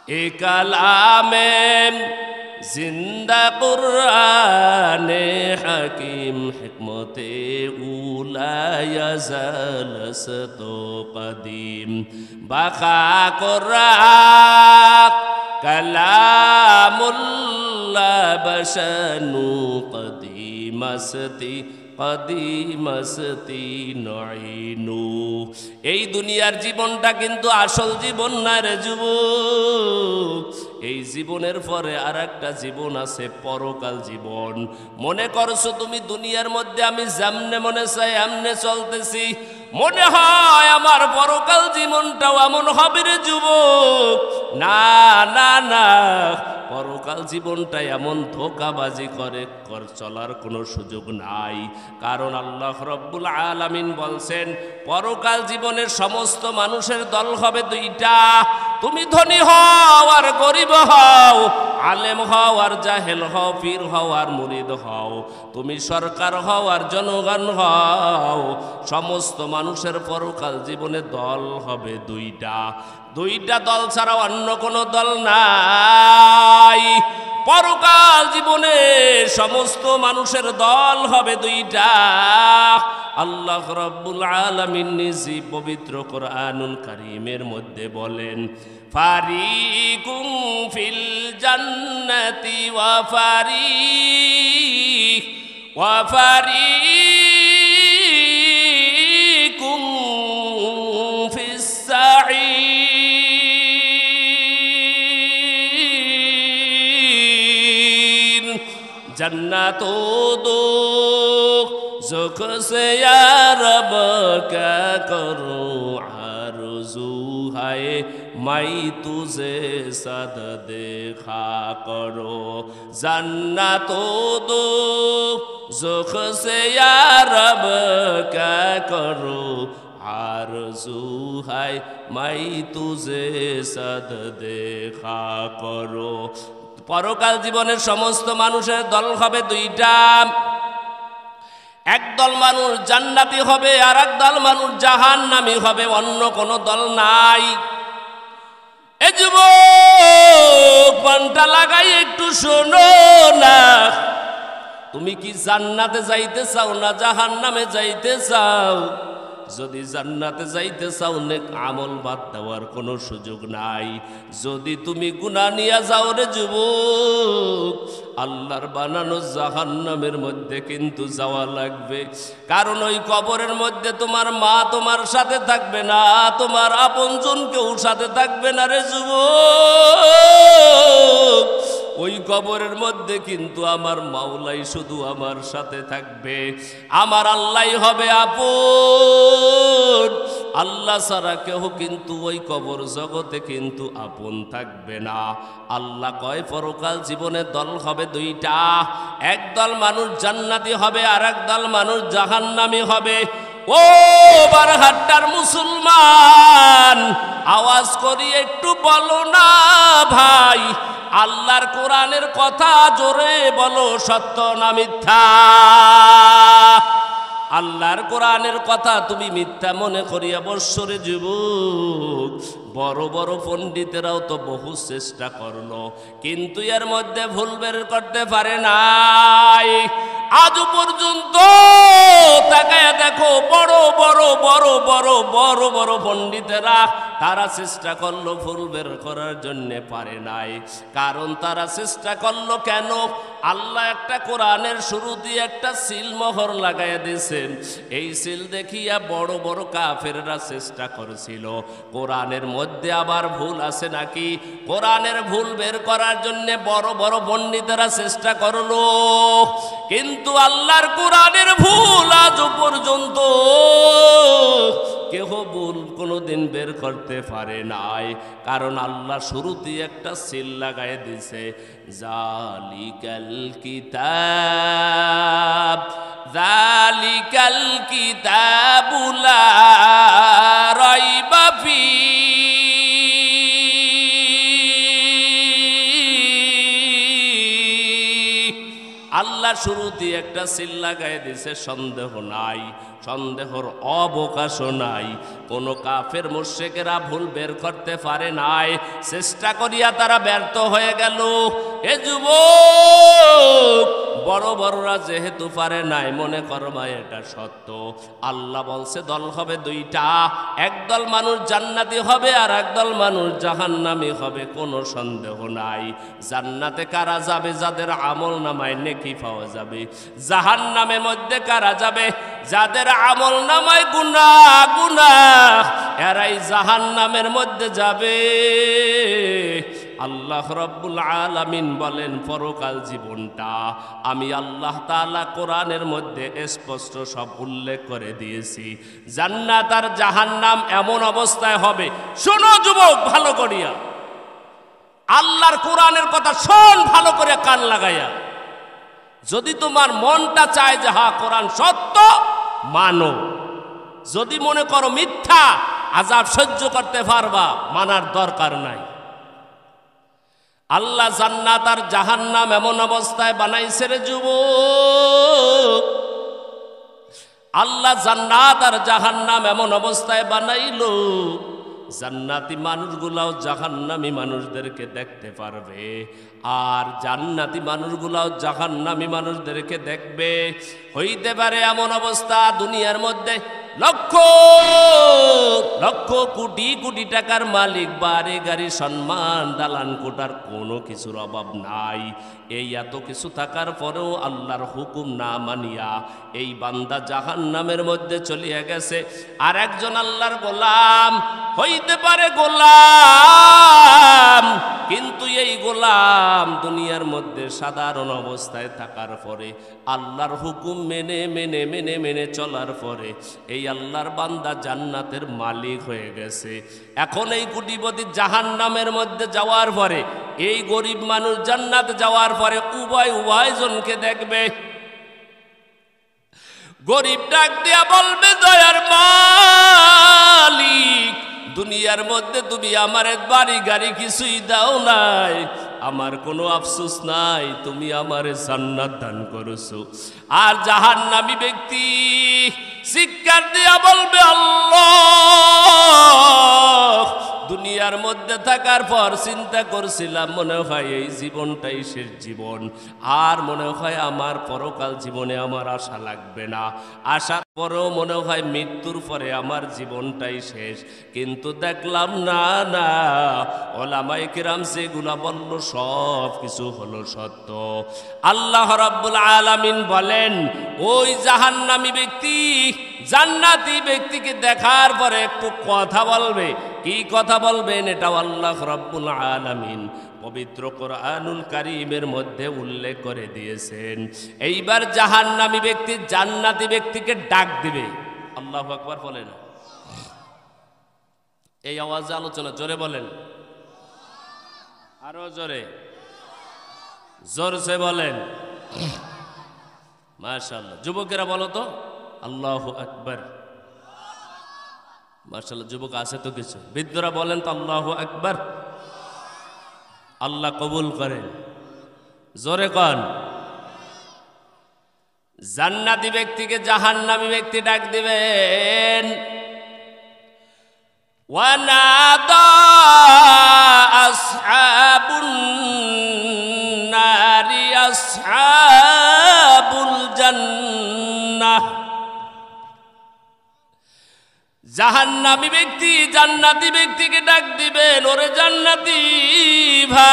এ কালামে জিন্দা কুরআনে হাকিম হিকমতে উলা ইয়াজালসতো কদিম বাকা কুরআন কালামুল্লাহ বশনু কদিমস্তি কদিমস্তি নঈনু। এই দুনিয়ার জীবনটা কিন্তু আসল জীবন না রে যুবক। এই জীবনের পরে আর একটা জীবন আছে, পরকাল জীবন। মনে করছো তুমি দুনিয়ার মধ্যে আমি যেমনে মনে চাই এমনে চলতেছি, মনে হয় আমার পরকাল জীবনটাও এমন হবে রে যুবক। না না না, পরকাল জীবনটা এমন ধোঁকাবাজি করে চলার কোনো সুযোগ নাই। কারণ আল্লাহ রব্বুল আলামিন বলছেন পরকাল জীবনের সমস্ত মানুষের দল হবে দুইটা। তুমি ধনী হও আর গরিব হও, আলেম হও আর জাহেল হও, পীর হও আর মুরিদ হও, তুমি সরকার হও আর জনগণ হও, সমস্ত মানুষের পরকাল জীবনে দল হবে দুইটা। দুইটা দল ছাড়া অন্য কোনো দল নাই। পরকাল জীবনে সমস্ত মানুষের দল হবে দুইটা। আল্লাহ রাব্বুল আলামিন নিজে পবিত্র কোরআনুল কারীমের মধ্যে বলেন ফারিকুম ফিল জান্নাতি ওয়া ফারিকুম ফিস সাঈর। जन्नतो दो ज़ुख से या रब क्या करूँ आरज़ू है मैं तुझे सद देखा करो। जन्नतो दो ज़ुख से या रब क्या करूँ आरज़ू है मैं तुझे सद देखा करो। পরকাল জীবনের সমস্ত মানুষের দল হবে দুইটা। একদল মানুষ জান্নাতি হবে আর একদল মানুষ জাহান্নামী হবে, অন্য কোনো দল নাই। এ যুবক মনটা লাগাই একটু শোনো না, তুমি কি জান্নাতে যাইতে চাও না জাহান্নামে যাইতে চাও? যদি জান্নাতে যাইতে চাও নেক আমল বাদ দেওয়ার কোনো সুযোগ নাই। যদি তুমি গুনাহ নিয়ে যাও রে যুবক, আল্লাহর বানানো জাহান্নামের মধ্যে কিন্তু যাওয়া লাগবে। কারণ ওই কবরের মধ্যে তোমার মা তোমার সাথে থাকবে না, তোমার আপনজন কেউ সাথে থাকবে না রে যুবক। ওই কবরের মধ্যে কিন্তু আমার মাওলাই শুধু আমার সাথে থাকবে, আমার আল্লাহই হবে আপন। আল্লাহ ছাড়া কেউ কিন্তু ওই কবর জগতে কিন্তু আপন থাকবে না। আল্লাহ কয় পরকাল জীবনে দল হবে দুইটা। একদল মানুষ জান্নাতি হবে আর একদল মানুষ জাহান্নামী হবে। ও বারহাট্টার মুসলমান, আওয়াজ করি একটু বলো না ভাই, আল্লাহর কোরআনের কথা জোরে বলো, সত্য না মিথ্যা? আল্লাহর কোরআনের কথা তুমি মিথ্যা মনে করিয়া বৎসরে যুবক। বড় বড় পণ্ডিতেরাও তো বহু চেষ্টা করলো, কিন্তু এর মধ্যে ভুল বের করতে পারে নাই। আজ পর্যন্ত তাকায় দেখো, বড় বড় বড় বড় বড় বড় পণ্ডিতেরা তারা চেষ্টা করলো ভুল বের করার জন্য পারে নাই। কারণ তারা চেষ্টা করলো কেন? আল্লাহ একটা কোরআনের শুরু দিয়ে একটা সিল মোহর লাগাইয়া দিয়েছেন। এই সিল দেখিয়া বড় বড় কাফেররা চেষ্টা করেছিল কোরআনের মধ্যে আবার ভুল আছে নাকি, কোরআনের ভুল বের করার জন্য বড় বড় পণ্ডিতেরা চেষ্টা করলো, কিন্তু আল্লাহর কোরআনের ভুল আজ পর্যন্ত কেহ ভুল কোনোদিন বের করতে পারে নাই। কারণ আল্লাহ শুরুতে একটা সিল লাগাই দিছে, জালিকাল কিতাব জালিকাল কিতাবু লা রাইবা ফীহি। আল্লাহ শুরুতে একটা সিল লাগাই দিছে, সন্দেহ নাই। সন্দেহর অবকাশও নাই। কোনো কাফের মুশরিকেরা ভুল বের করতে পারে নাই, চেষ্টা করিয়া তারা ব্যর্থ হয়ে গেল। এ যুবক, বড় বড়রা যেহেতু পারে নাই, মনে করো ভাই এটা সত্য। আল্লাহ বলছে দল হবে দুইটা, একদল মানুষ জান্নাতি হবে আর একদল মানুষ জাহান্নামী হবে, কোনো সন্দেহ নাই। জান্নাতে কারা যাবে? যাদের আমল নামায় নেকি পাওয়া যাবে। জাহান্নামের মধ্যে কারা যাবে? যাদের আমল নামায় গুনাহ, এরাই জাহান্নামের মধ্যে যাবে। আল্লাহ রাব্বুল আলামিন বলেন পরকাল জীবনটা আমি আল্লাহ তাআলা কোরআনের মধ্যে স্পষ্ট সব উল্লেখ করে দিয়েছি। জান্নাত আর জাহান্নাম এমন অবস্থায় হবে। শোনো যুবক ভালো করিয়া, আল্লাহর কোরআনের কথা শোন ভালো করে কান লাগাইয়া। যদি তোমার মনটা চায় যে হ্যাঁ কোরআন সত্য, মানো। যদি মনে করো মিথ্যা, আযাব সহ্য করতে পারবা, মানার দরকার নাই। আল্লাহ জান্নাত আর জাহান্নাম এমন অবস্থায় বানাইছে রে যুবক, আল্লাহ জান্নাত আর জাহান্নাম এমন অবস্থায় বানাইলো, জান্নাতি মানুষগুলাও জাহান্নামী মানুষদেরকে দেখতে পারবে, আর জান্নাতি মানুষগুলাও জাহান্নামী মানুষদেরকে দেখবে। হইতে পারে এমন অবস্থা দুনিয়ার মধ্যে লক্ষ লক্ষ কোটি কোটি টাকার মালিক, বাড়ি গাড়ি সম্মান দালান কোটার কোনো কিছুর অভাব নাই। এই এত কিছু থাকার পরেও আল্লাহর হুকুম না মানিয়া এই বান্দা জাহান্নামের মধ্যে চলিয়া গেছে। আর একজন আল্লাহর গোলাম হইতে পারে গোলাম, কিন্তু এই গোলাম দুনিয়ার মধ্যে সাধারণ অবস্থায় থাকার পরে আল্লাহর হুকুম মেনে মেনে মেনে মেনে চলার পরে এই আল্লাহর বান্দা জান্নাতের মালিক হয়ে গেছে। এখন এই কোটিপতি জাহান্নামের মধ্যে যাওয়ার পরে এই গরিব মানুষ জান্নাতে যাওয়ার পরে উভয় জনকে দেখবে। গরিব ডাক দিয়া বলবে, দয়ার মালিক, দুনিয়ার মধ্যে তুমি আমার বাড়ি গাড়ি কিছুই দাও নাই, আমার কোনো আফসোস নাই, তুমি আমারে জান্নাত দান করেছো। আর জাহান্নামী ব্যক্তি চিৎকার দিয়া বলবে, আল্লাহ, দুনিয়ার মধ্যে থাকার পর চিন্তা করছিলাম মনে হয় এই জীবনটাই শেষ জীবন, আর মনে হয় আমার পরকাল জীবনে আমার আশা লাগবে না, আসার পরেও মনে হয় মৃত্যুর পরে আমার জীবনটাই শেষ। কিন্তু দেখলাম না না, ওলামায়ে কেরাম যেগুলা বলল সব কিছু হলো সত্য। আল্লাহ রাব্বুল আলামিন বলেন ওই জাহান্নামী ব্যক্তি জান্নাতি ব্যক্তিকে দেখার পরে একটু কথা বলবে। কি কথা বলবেন? এটাও আল্লাহ রাব্বুল আলামিন পবিত্র কোরআনুল কারীমের মধ্যে উল্লেখ করে দিয়েছেন। এইবার জাহান্নামী ব্যক্তি জান্নাতি ব্যক্তিকে ডাক দিবে। আল্লাহু আকবার বলেন। এই আওয়াজে আলোচনা, জোরে বলেন, আরো জোরে, জোরসে বলেন মাশাআল্লাহ। যুবকেরা বলো তো আল্লাহু আকবার। মাশাআল্লাহ, যুবক আছে তো কিছু। বৃদ্ধরা বলেন তো আল্লাহু আকবার। আল্লাহ কবুল করেন, জোরে কন। জান্নাতি ব্যক্তিকে জাহান্নামী ব্যক্তি ডাক দিবেন। ওয়ানাদা আসহাবুন নারি আসহাবুল জান্নাহ। জাহান্নামী ব্যক্তি জান্নাতি ব্যক্তিকে ডাক দিবেন, ওরে জান্নাতি ভাই,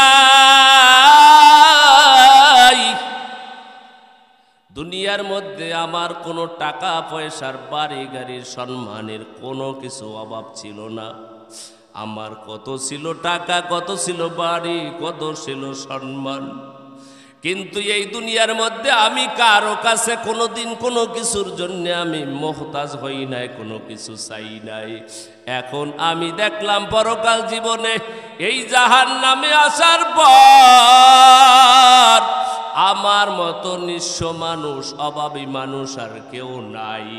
দুনিয়ার মধ্যে আমার কোনো টাকা পয়সার বাড়ি গাড়ির সম্মানের কোনো কিছু অভাব ছিল না। আমার কত ছিল টাকা, কত ছিল বাড়ি, কত ছিল সম্মান, কিন্তু এই দুনিয়ার মধ্যে আমি কারো কাছে কোনোদিন কোনো কিছুর জন্য আমি মুহতাজ হই নাই, কোনো কিছু চাই নাই। এখন আমি দেখলাম পরকাল জীবনে এই জাহান্নামে আসার পর আমার মতো নিঃস্ব মানুষ, অভাবী মানুষ আর কেউ নাই।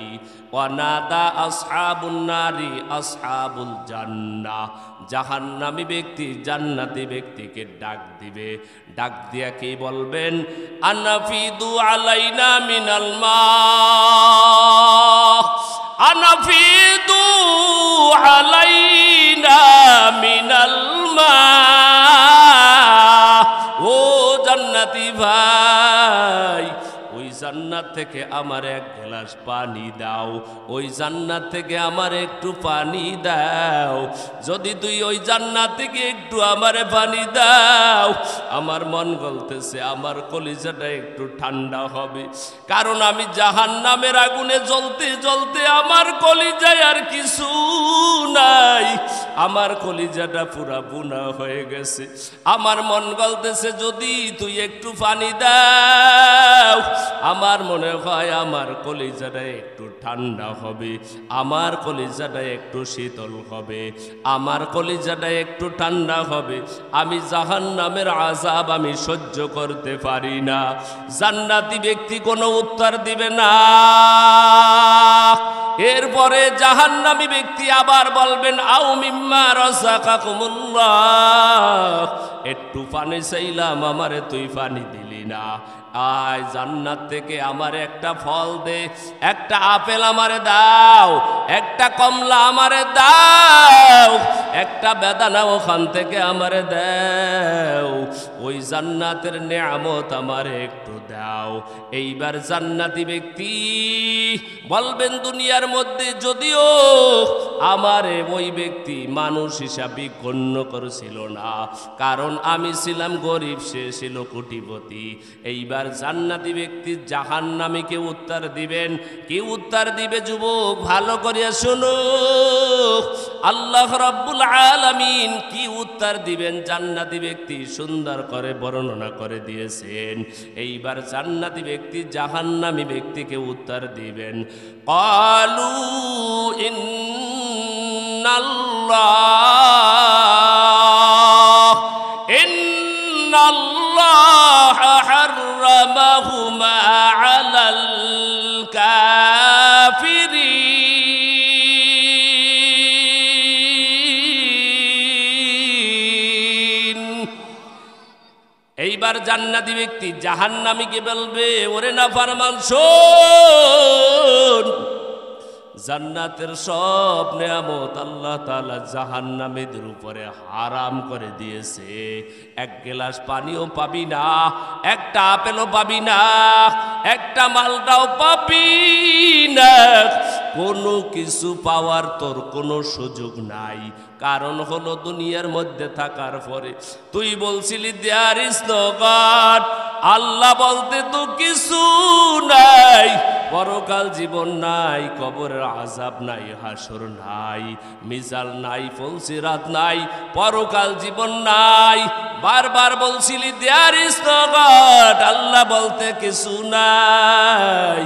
ওয়ানাদা আসহাবুন নারি আসহাবুল জান্নাহ, জাহান্নামী ব্যক্তি জান্নাতি ব্যক্তিকে ডাক দিবে। ডাক দিয়া কি বলবেন? আনাফিদু আলাইনা মিনাল মা, আনাফিদু আলাইনা মিনাল মা। ও জান্নাতি ভাই, ওই জান্নাত থেকে আমার এক গ্লাস পানি দাও, ওই জান্নাত থেকে আমার একটু পানি দাও। যদি তুই ওই জান্নাত থেকে একটু আমারে পানি দাও, আমার মন গলতেছে, আমার কলিজাটা একটু ঠান্ডা হবে। কারণ আমি জাহান্নামের আগুনে জ্বলতে জ্বলতে আমার কলিজায় আর কিছু নাই, আমার কলিজাটা পুরা বুনা হয়ে গেছে। আমার মন গলতেছে, যদি তুই একটু পানি দাও, আমার মনে হয় আমার কলিজাটা একটু ঠান্ডা হবে, আমার কলিজাটা একটু শীতল হবে, আমার কলিজাটা একটু ঠান্ডা হবে। আমি জাহান্নামের আযাব আমি সহ্য করতে পারি না। জান্নাতি ব্যক্তি কোনো উত্তর দিবে না। এরপরে জাহান্নামী ব্যক্তি আবার বলবেন, আও মিম্মা রাযাকাকুমুল্লাহ, একটু পানি চাইলাম, আমারে তুই পানি দিলি না। আয় জান্নাত থেকে আমারে একটা ফল দে, একটা আপেল আমারে দাও, একটা কমলা আমারে দাও, একটা বেদানা ওখান থেকে আমারে দাও, ওই জান্নাতের নেয়ামত আমারে একটু দাও। এইবার জান্নাতি ব্যক্তি বলবেন, দুনিয়ার মধ্যে যদিও আমারে ওই ব্যক্তি মানুষ হিসাবে গণ্য করছিল না, কারণ আমি ছিলাম গরিব, সে ছিল কোটিপতি। এইবার জান্নাতি ব্যক্তি জাহান্নামীকে উত্তর দিবেন। কি উত্তর দিবে যুবক? ভালো করিয়া শোনো, আল্লাহ রাব্বুল আলামিন কি উত্তর দিবেন জান্নাতি ব্যক্তি সুন্দর করে বর্ণনা করে দিয়েছেন। এইবার জান্নাতি ব্যক্তি জাহান্নামী ব্যক্তিকে উত্তর দিবেন, ক্বালু ইন্নাল্লাহ হাররামাহুমা আলাল কাফিরিন। এইবার জান্নাতি ব্যক্তি জাহান্নামীকে বলবে, ওরে নাফরমান শোন, জান্নাতের সব নেয়ামত আল্লাহ তাআলা জাহান্নামীদের উপরে হারাম করে দিয়েছে। এক গ্লাস পানিও পাবি না, একটা আপেলও পাবি না, একটা মালটাও পাবি না, কোনো কিছু পাওয়ার তোর কোনো সুযোগ নাই। কারণ হলো দুনিয়ার মধ্যে থাকার পরে তুই বলছিলি দেয়ার ইজ নো গড, আল্লাহ বলতে তো কিছু নাই, পরকাল জীবন নাই, কবরের আযাব নাই, হাসর নাই, মিজাল নাই, ফলসিরাত নাই, পরকাল জীবন নাই। বারবার বলছিলি দেয়ার ইজ নো গড, আল্লাহ বলতে কিছু নাই।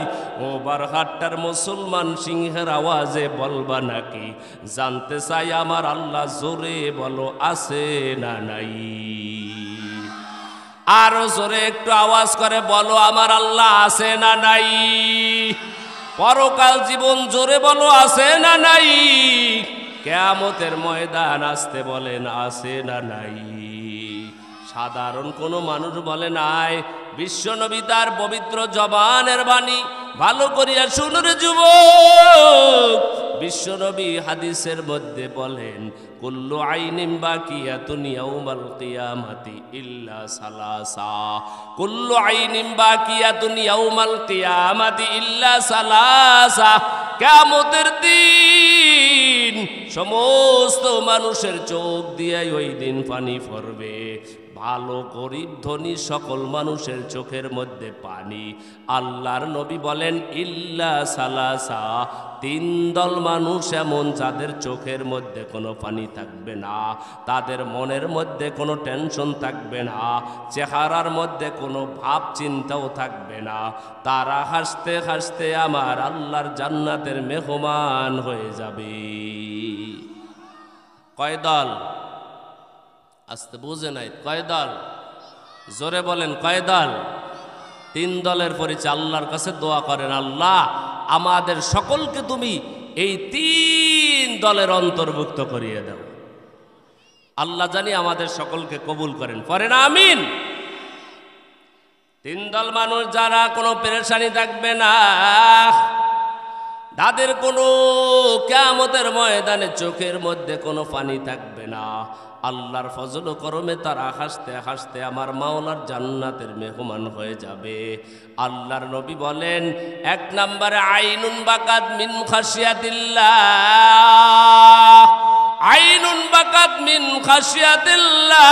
ও বারহাট্টার মুসলমান সিংহের আওয়াজে বলবা নাকি? জানতে চাই আমার আল্লাহ, জোরে বলো আছে না নাই? আরো জোরে একটু আওয়াজ করে বলো, আমার আল্লাহ আছে না নাই? পরকাল জীবন জোরে বলো, আছে না নাই? কিয়ামতের ময়দান আসতে বলেন, আছে না নাই? সাধারণ কোনো মানুষ বলে নাই। বিশ্বনবী তার পবিত্র জবানের বাণী ভালো করিয়া শুনুন যুবক। বিশ্বনবী হাদিসের মধ্যে বলেন, কুল্লু আইনিন বাকিয়াতুন ইয়াউমাল কিয়ামাতি ইল্লা সালাসা, কুল্লু আইনিন বাকিয়াতুন ইয়াউমাল কিয়ামাতি ইল্লা সালাসা। কিয়ামতের দিন সমস্ত মানুষের চোখ দিয়ে ওই দিন পানি পড়বে। ভালো গরিব ধনী সকল মানুষের চোখের মধ্যে পানি। আল্লাহর নবী বলেন, ইল্লা সালাসা, তিন দল মানুষ এমন যাদের চোখের মধ্যে কোনো পানি থাকবে না, তাদের মনের মধ্যে কোনো টেনশন থাকবে না, চেহারার মধ্যে কোনো ভাব চিন্তাও থাকবে না। তারা হাসতে হাসতে আমার আল্লাহর জান্নাতের মেহমান হয়ে যাবে। কয় দল? আসতে বুঝে নাই, কয় দল? জোরে বলেন, কয় দল? তিন দলের পরিচয় আল্লাহর কাছে দোয়া করেন, আল্লাহ আমাদের সকলকে তুমি এই তিন দলের অন্তর্ভুক্ত করিয়ে দাও। আল্লাহ জানি আমাদের সকলকে কবুল করেন, পড়েন আমিন। তিন দল মানুষ যারা কোনো পেরেশানি থাকবে না, তাদের কোনো কিয়ামতের ময়দানে চোখের মধ্যে কোনো পানি থাকবে না। আল্লাহর ফজল ও করমে তারা হাসতে হাসতে আমার মাওলার জান্নাতের মেহমান হয়ে যাবে। আল্লাহর নবী বলেন, এক নম্বরে আইনুন বাকাত মিন খাশিয়াতিল্লাহ, আইনুন বাকাত মিন খাশিয়াতিল্লাহ।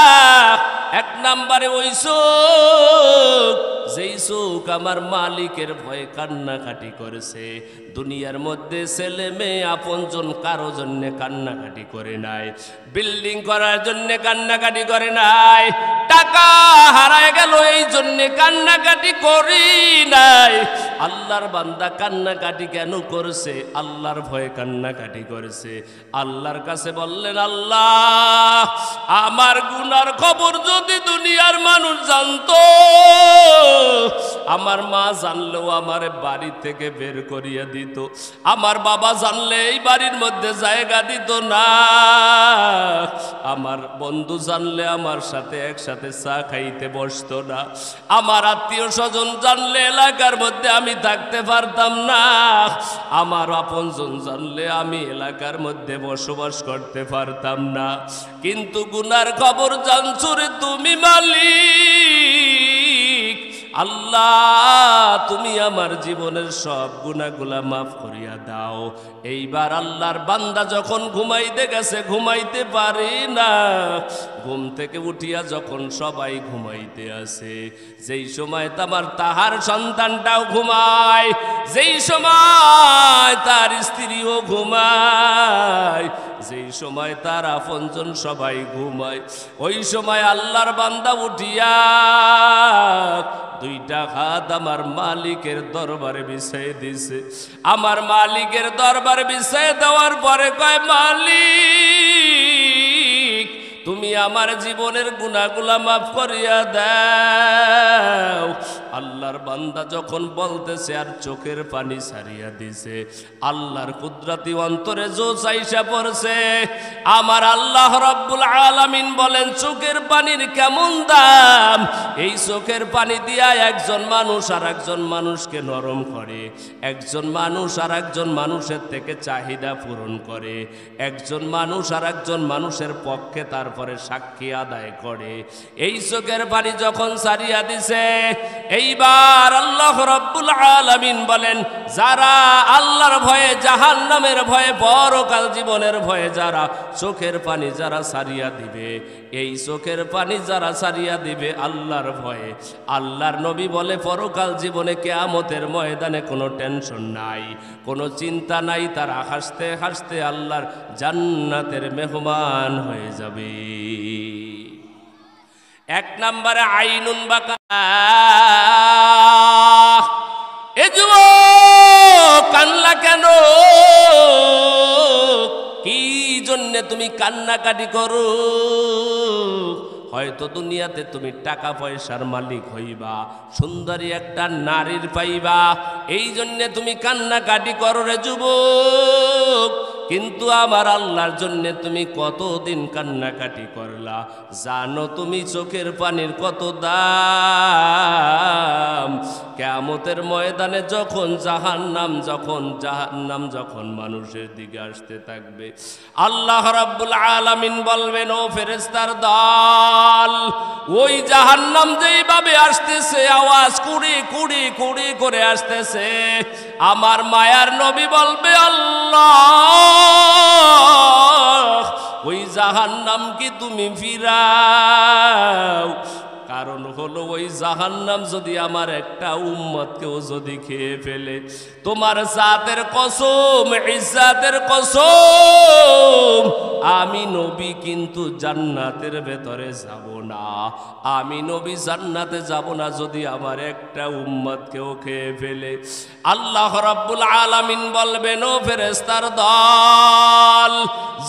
এক নম্বরে ওই চোখ, যেই চোখ আমার মালিকের ভয়ে কান্নাকাটি করেছে। দুনিয়ার মধ্যে ছেলে মেয়ে আপনজন কারো জন্য কান্নাকাটি করে নাই, বিল্ডিং করার জন্য কান্নাকাটি করে নাই, টাকা হারায় গেল এই জন্য কান্নাকাটি করি নাই। আল্লাহর বান্দা কান্নাকাটি কেন করছে? আল্লাহর ভয়ে কান্নাকাটি করেছে। আল্লাহর কাছে বললেন, আল্লাহ আমার গুনার খবর যদি দুনিয়ার মানুষ জানতো, আমার মা জানলেও আমার বাড়ি থেকে বের করিয়া দিত, আমার বাবা জানলে এই বাড়ির মধ্যে জায়গা দিত না, আমার বন্ধু জানলে আমার সাথে একসাথে চা খাইতে বসতো না, আমার আত্মীয় স্বজন জানলে এলাকার মধ্যে আমি থাকতে পারতাম না, আমার আপনজন জানলে আমি এলাকার মধ্যে বসবাস করতে পারতাম না। কিন্তু গুনার খবর জানছো রে তুমি মালিক। আল্লাহ তুমি আমার জীবনের সব গুনাহগুলা মাফ করিয়া দাও। এইবার আল্লাহর বান্দা যখন ঘুমাইতে গেছে, ঘুমাইতে পারে না, ঘুম থেকে উঠিয়া যখন সবাই ঘুমাইতে আসে, যেই সময় তাহার সন্তানটাও ঘুমায়, যেই সময় তার স্ত্রীও ঘুমায়, যেই সময় তার আপনজন সবাই ঘুমায়, ওই সময় আল্লাহর বান্দা উঠিয়া দুইটা হাত আমার মালিকের দরবারে বিছাই দিছে। আমার মালিকের দরবারে বিছাই দেওয়ার পরে কয়, মালিক তুমি আমার জীবনের গুনাহগুলা মাফ করিয়া দাও। আল্লাহর বান্দা যখন বলতেছে আর চোখের পানি ছাড়িয়া দিছে, আল্লাহর কুদরতি অন্তরে জোশ আইসা পড়ছে। আমার আল্লাহ রাব্বুল আলামিন বলেন, চোখের পানির কেমন দাম! এই চোখের পানি দিয়া একজন মানুষ আর একজন মানুষকে নরম করে, একজন মানুষ আর একজন মানুষের থেকে চাহিদা পূরণ করে, একজন মানুষ আর একজন মানুষের পক্ষে তারপরে সাক্ষী আদায় করে। এই চোখের পানি যখন ছাড়িয়া দিছে, এইবার আল্লাহ রাব্বুল আলামিন বলেন, যারা আল্লাহর ভয়ে, জাহান্নামের ভয়ে, পরকাল জীবনের ভয়ে যারা চোখের পানি যারা ছাড়িয়া দিবে, এই চোখের পানি যারা ছাড়িয়া দিবে আল্লাহর ভয়ে, আল্লাহর নবী বলে পরকাল জীবনে কিয়ামতের ময়দানে কোনো টেনশন নাই, কোনো চিন্তা নাই, তারা হাসতে হাসতে আল্লাহর জান্নাতের মেহমান হয়ে যাবে। এক নম্বরে আইনুন বাকা। এ যুবক কান্না কেন? কি জন্যে তুমি কান্নাকাটি করো? হয়তো দুনিয়াতে তুমি টাকা পয়সার মালিক হইবা, সুন্দরী একটা নারীর পাইবা, এই জন্যে তুমি কান্নাকাটি করো রে যুবক। কিন্তু আমার আল্লাহর জন্যে তুমি কতদিন কান্নাকাটি করলা? জানো তুমি চোখের পানির কত দাম? কিয়ামতের ময়দানে যখন জাহান্নাম যখন মানুষের দিকে আসতে থাকবে, আল্লাহ রাব্বুল আলামিন বলবেন, ও ফেরেশতার দল, ওই জাহান্নাম যেইভাবে আসতেছে, আওয়াজ কুড়ি কুড়ি কুড়ি করে আসতেছে, আমার মায়ার নবী বলবে, আল্লাহ ওই জাহান্নাম কি তুমি ফিরাও। কারণ হলো ওই জাহান্নাম যদি আমার একটা উম্মতকেও যদি খেয়ে ফেলে, তোমার জাতের কসম, ইজ্জাতের কসম, আমি নবী কিন্তু জান্নাতের ভেতরে যাব না, আমি নবী জান্নাতে যাব না যদি আমার একটা উম্মতকেও খেয়ে ফেলে। আল্লাহ রাব্বুল আলামিন বলবেন, ও ফেরেশতার দল,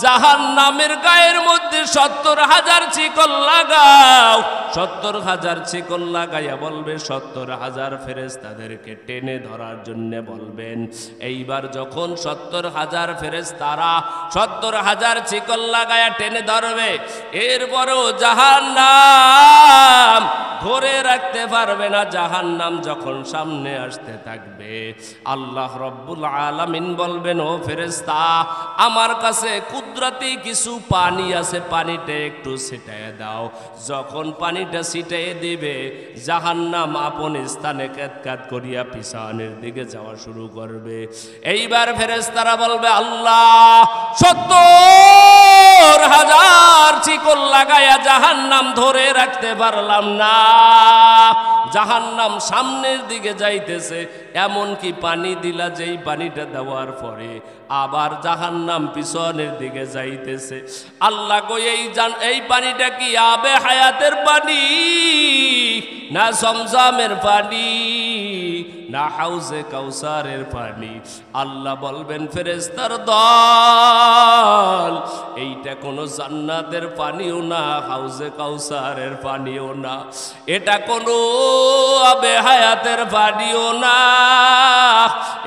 জাহান্নামের গায়ের মধ্যে ৭০,০০০ শিকল লাগাও। ৭০,০০০ শিকল লাগাইয়া বলবে ৭০,০০০ ফেরেশতাদেরকে টেনে ধরার জন্য বলবেন। এইবার যখন ৭০,০০০ ফেরেশতারা ৭০,০০০ শিকল লাগাইয়া টেনে ধরবে, এরপরেও জাহান্নাম ধরে রাখতে পারবে না। জাহান্নাম যখন সামনে আসতে থাকবে, আল্লাহ রাব্বুল আলামিন বলবেন, ও ফেরেশতা, আমার কাছে কুদরতি কিছু পানি আছে, পানিটা একটু ছিটাইয়ে দাও। যখন পানিটা ছিটাইয়ে দিবে, জাহান্নাম আপন স্থানে কেতকাত করিয়া পিছনের দিকে যাওয়া শুরু করবে। এইবার ফেরেশতারা বলবে, আল্লাহ, ৭০,০০০ শিকল লাগাইয়া জাহান্নাম ধরে রাখতে পারলাম না। জাহান্নাম সামনের দিকে যাইতেছে, এমন কি পানি দিলা যেই পানিটা দেওয়ার পরে আবার জাহান্নাম পিছনের দিকে যাইতেছে। আল্লাহ কই, এই পানিটা কি আবে হায়াতের পানি, না জমজমের পানি, না হাউজে কাউসারের পানি? আল্লাহ বলবেন, ফেরেশতার দল, এইটা কোনো জান্নাতের পানিও না, হাউজে কাউসারের পানিও না, এটা কোনো আবে হায়াতের পানিও না,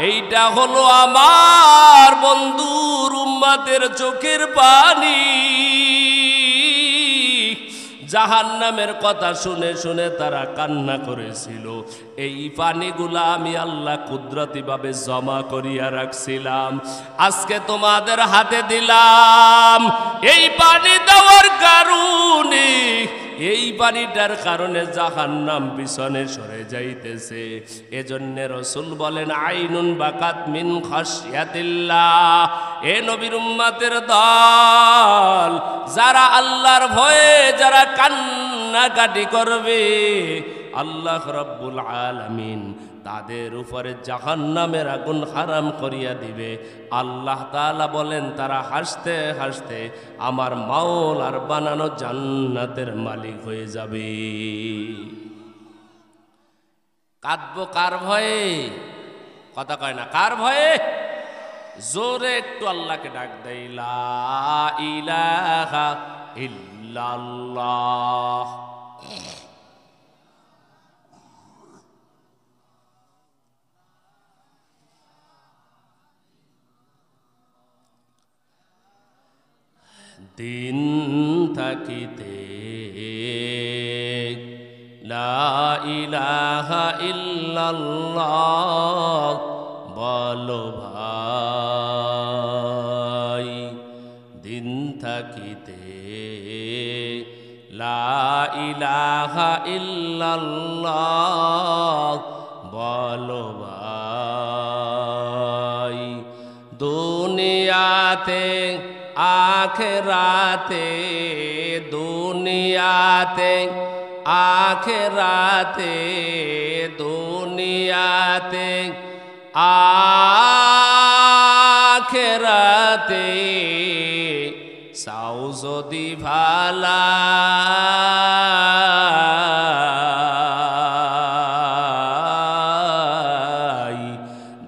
এইটা হলো আমার বন্ধুর উম্মতের চোখের পানি। জাহান্নামের কথা শুনে শুনে তারা কান্না করেছিল। এই পানিগুলা আমি আল্লাহ কুদরতিভাবে জমা করিয়া রাখছিলাম, আজকে তোমাদের হাতে দিলাম। এই পানি দেওয়ার কারণে, এই পানিটার কারণে জাহান্নাম পিছনে সরে যাইতেছে। এজন্য রাসূল বলেন, আইনুন বাকাত মিন খাশিয়াতিল্লাহ। এ নবীর উম্মতের দল, যারা আল্লাহর ভয়ে যারা কান্নাকাটি করবে, আল্লাহ রাব্বুল আলামিন তাদের উপরে জাহান্নামের আগুন হারাম করিয়া দিবে। আল্লাহ তাআলা বলেন, তারা হাসতে হাসতে আমার মাওলার বানানো জান্নাতের মালিক হয়ে যাবে। কাঁদবো কার ভয়ে? কথা কয় না, কার ভয়ে? জোরে একটু আল্লাহকে ডাক দেই, লা ইলাহা ইল্লাল্লাহ। দিন থাকিতে লা ইলাহা ইল্লাল্লাহ বলো ভাই, দিন থাকিতে লা ইলাহা ইল্লাল্লাহ বলো ভাই। দুনিয়াতে আখিরাতে, দুনিয়াতে আখিরাতে, দুনিয়াতে আখিরাতে চাও যদি ভালাই,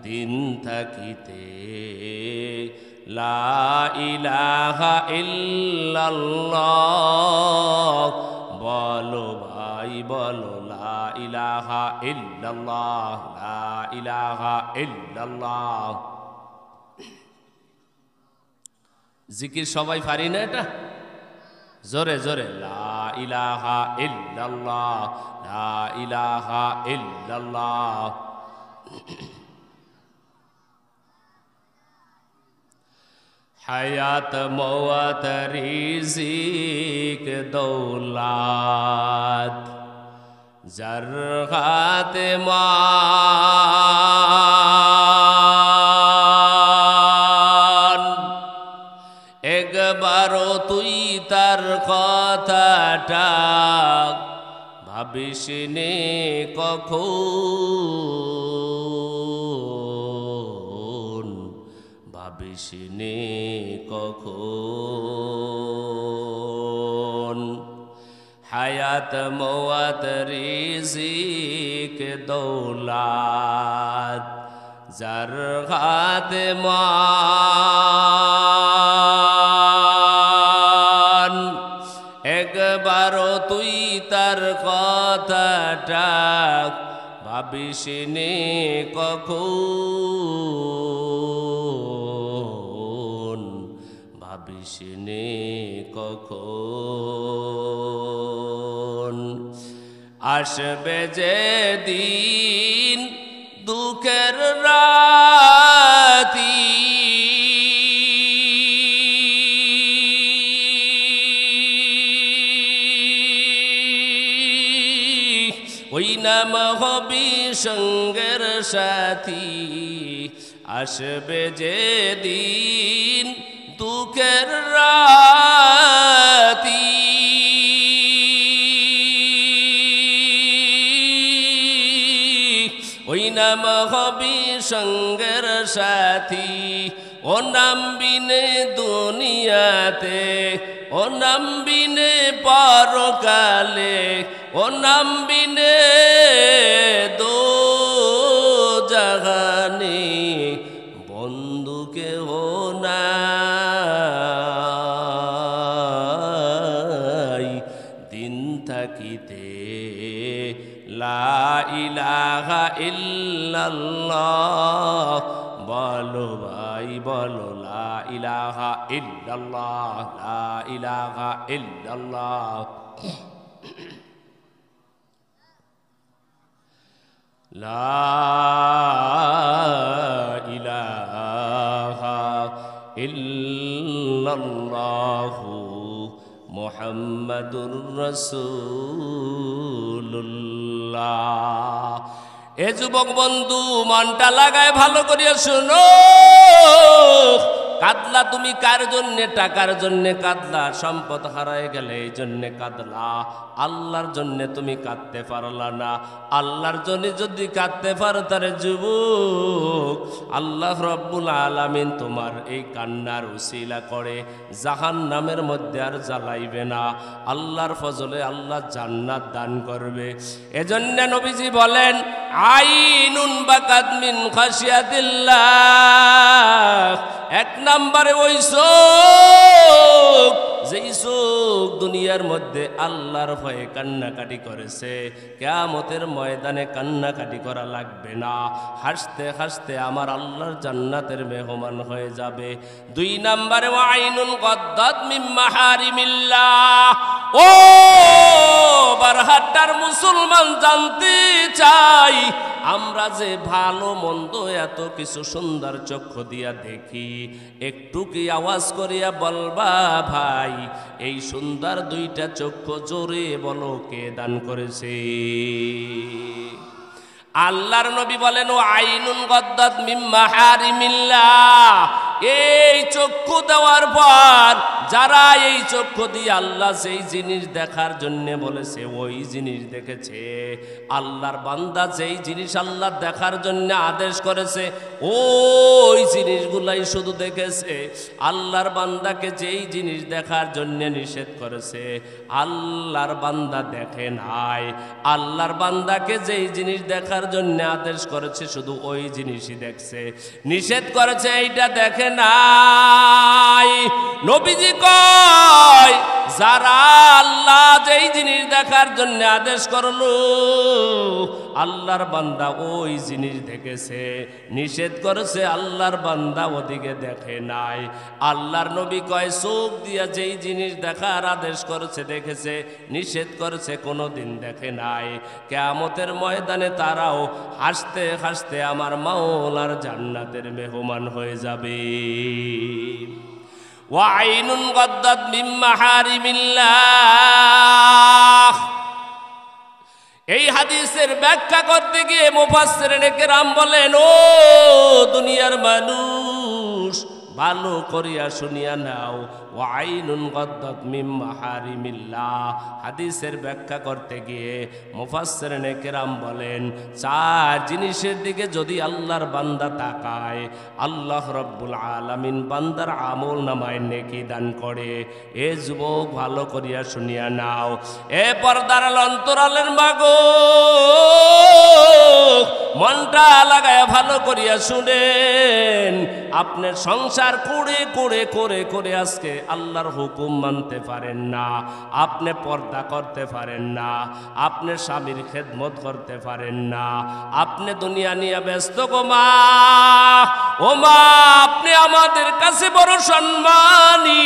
দিন থাকিতে লা ইলাহা ইল্লাল্লাহ বলো ভাই, বলো লা ইলাহা ইল্লাল্লাহ, লা ইলাহা ইল্লাল্লাহ। জিকির সবাই পারি না এটা? জোরে জোরে, লা ইলাহা ইল্লাল্লাহ, লা ইলাহা ইল্লাল্লাহ। হায়াত মওয়াত রিজিক দৌলাত যার হাতে মান, একবারও তুই তার কথাটা ভাবিস নে কখন, ভাবিস ভাবিসনি কখন হায়াত মওয়াত রিজিক দৌলাত যার হাতে মান একবারও তুই তার কথাটা ভাবিসনি কখন ভাবিসনি কখন আসবে যে দিন দুঃখের রাতি ওই নাম হবি সঙ্গের সাথী আসবে যে দিন দুঃখের রাতি ওই নাম হবি সঙ্গের সাথী ও নাম বিনে দুনিয়াতে ও নাম বিনে পরকালে ও নাম বিনে দো জাহানে বন্ধুকে ও নাই দিন থাকিতে লা ইলাহা ইল্লাল্লাহ বলো ভাই বলো লা ইলাহা ইল্লাল্লাহ লা ইলাহা ইল্লাল্লাহ লা ইলাহা ইল্লাল্লাহ মুহাম্মাদুর রাসূলুল্লাহ। এ যুবক বন্ধু মনটা লাগায় ভালো করিয়া শোনো, কাঁদলা তুমি কার জন্যে? টাকার জন্যে কাঁদলা, সম্পদ হারায় গেলে এই জন্যে কাঁদলা। আল্লাহর জন্যে তুমি কাঁদতে পারলা না। আল্লাহর জন্যে যদি কাঁদতে পারো তারে যুবক, আল্লাহ রব্বুল আলামিন তোমার এই কান্নার উসিলা করে জাহান্নামের মধ্যে আর জ্বালাইবে না। আল্লাহর ফজলে আল্লাহ জান্নাত দান করবে। এজন্য নবীজি বলেন আইনুন বাকাত মিন খাশিয়াতিল্লাহ। এক নম্বরে ওই চোখ, যেই চোখ দুনিয়ার মধ্যে আল্লাহর ভয়ে কান্নাকাটি করেছে, কিয়ামতের ময়দানে কান্নাকাটি করা লাগবে না, হাসতে হাসতে আমার আল্লাহর জান্নাতের মেহমান হয়ে যাবে। দুই নম্বরে আইনুন গদ্দাত মিন মাহারিমিল্লাহ। ও বারহাট্টার মুসলমান জানতে চাই, আমরা যে ভালো মন্দ এত কিছু সুন্দর চক্ষু দিয়া দেখি, একটু কি আওয়াজ করিয়া বলবা ভাই এই সুন্দর দুইটা চক্ষু জোরে বলো কে দান করেছে? আল্লাহর নবী বলেন ও আইনুন গদ্দাত মিন মাহারিমিল্লাহ। এই চক্ষু দেওয়ার পর যারা এই চক্ষু দিয়ে আল্লাহ যেই জিনিস দেখার জন্য বলেছে ওই জিনিস দেখেছে, আল্লাহর বান্দা যেই জিনিস আল্লাহ দেখার জন্য আদেশ করেছে ওই জিনিসগুলাই শুধু দেখেছে। আল্লাহর বান্দাকে যেই জিনিস দেখার জন্য নিষেধ করেছে আল্লাহর বান্দা দেখে নাই। আল্লাহর বান্দাকে যেই জিনিস দেখার জন্য আদেশ করেছে শুধু ওই জিনিসই দেখছে, নিষেধ করেছে এইটা দেখে নাই। নবীজি কয় যারা আল্লাহ যেই জিনিস দেখার জন্য আদেশ করলো আল্লাহর বান্দা ওই জিনিস দেখেছে, নিষেধ করেছে আল্লাহর বান্দা ওদিকে দেখে নাই। আল্লাহর নবী কয় চোখ দিয়া যেই জিনিস দেখার আদেশ করেছে দেখেছে, নিষেধ করেছে কোনোদিন দেখে নাই। কিয়ামতের ময়দানে তারাও হাসতে হাসতে আমার মাওলার জান্নাতের মেহমান হয়ে যাবে। ওয়াইনুন গদ্দাত মিন মাহারিমিল্লাহ। এই হাদিসের ব্যাখ্যা করতে গিয়ে মুফাসসিরিনে কেরাম বলেন ও দুনিয়ার মানুষ, ভালো করিয়া শুনিয়া নাও। ওয়া আইনুন গাদ্দাত মিন মাহারিমিল্লাহ। হাদিসের ব্যাখ্যা করতে গিয়ে মুফাসসিরিনে কেরাম বলেন, চার জিনিসের দিকে যদি আল্লাহর বান্দা তাকায়, আল্লাহ রাব্বুল আলামিন বান্দার আমল নামায় নেকি দান করে। এ যুবক ভালো করিয়া শুনিয়া নাও। এ পর্দার অন্তরালের মাগো, মনটা লাগায় ভালো করিয়া শুনেন। আপনার সংসার করে করে করে করে আজকে আল্লাহর হুকুম মানতে পারেন না, আপনি পর্দা করতে পারেন না, আপনি স্বামীর খেদমত করতে পারেন না, আপনি দুনিয়া নিয়ে ব্যস্ত গো মা। ও মা, আপনি আমাদের কাছে বড় সম্মানী,